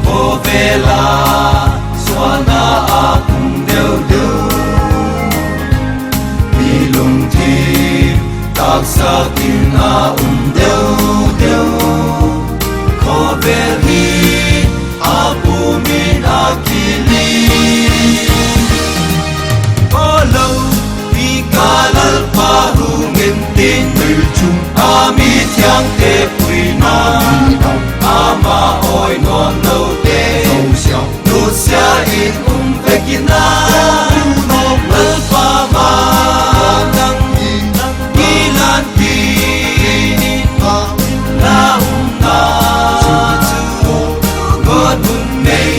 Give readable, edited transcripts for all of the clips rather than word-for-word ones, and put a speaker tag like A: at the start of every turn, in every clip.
A: vô về là xóa na cũng đều đều đi lùng thi các sa kinh đều đều khó về đi apu min akili có lâu vì cả lal pa hungin tin người chung ami thiang te quy na ama oi non lâu te nu sia in vekina lal pa ma nang ilan tin na God mun nei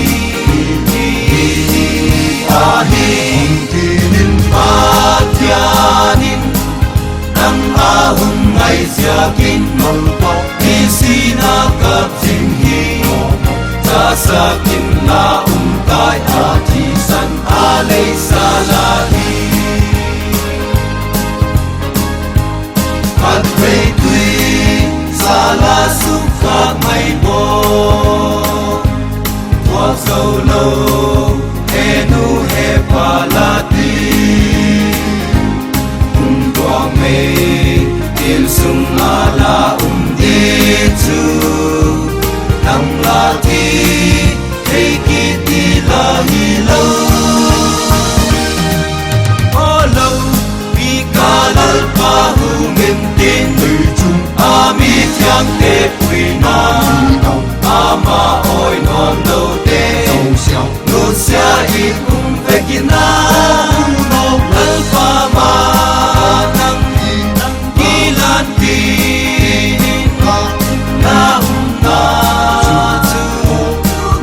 A: ahin tinin patyanin nang ahum ngai siakin isina kap jinghi sasakin na umkai atisan alay salahi at way tui sala sukha may bo solo enu he palati tuang mei il sung ala ditu nang lati hey kiti lahi lo olo bikalal pahungin tin ami thiang te puina ama oi non lo nu sia in vekina lal pa ma nang ilan tin na chu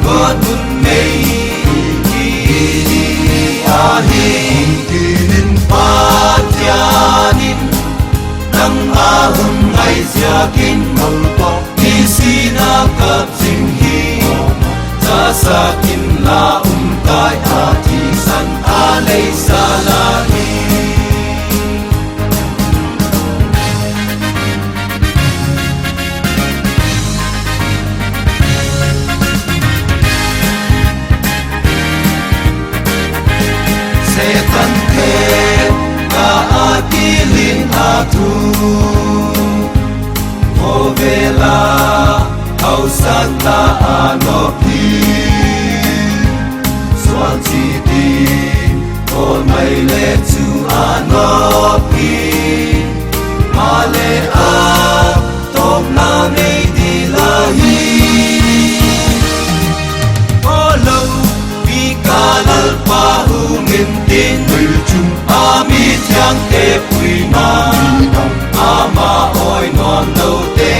A: God mun nei ahin tinin patyanin nang ahum ngai siakin isina kap jinghi sasakin la umkai atisan alay salahi setan ke ka atilin atu ovela hausan ta anopi Swantiti on my let to anopi male a tom na me dilahi olo bikalal pahungin tin ami thiang te puina ama oi non lo te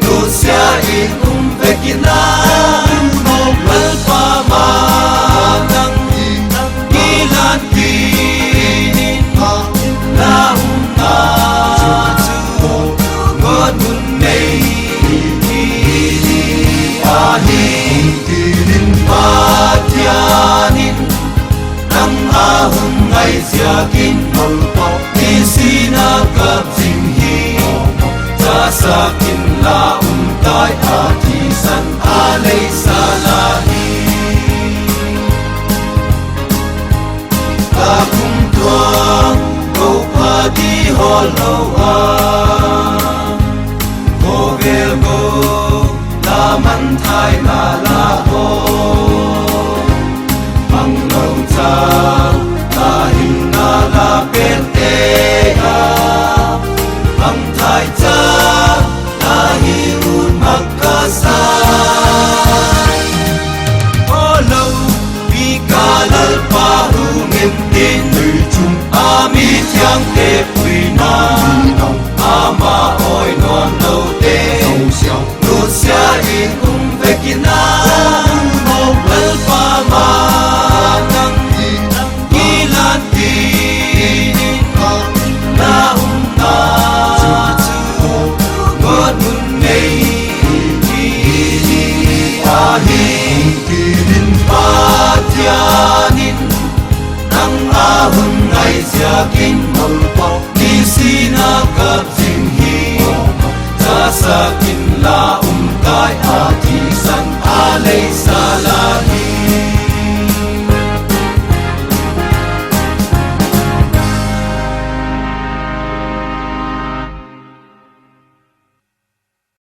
A: nu sia in vekina lal pa ma nang ilan tin na chu God mun nei ahin tinin patyanin nang ahum ngai siakin isina kap jinghi sasakin la umkai atisan alay salahi kakung tuang go padi holowa kogel go laman thai na la ho ang lâu cha tahin na la perte ha ang thai cha tahi un makasay olo bikalal pahungin tin ami thiang te puina ama oi non lo te nu sia in vekina lal pa ma nang ilan tin na chu God mun nei ahin tinin patyanin nang ahum ngai siakin isina kap jinghi sasakin la Kai Ati Sang Alay Salahi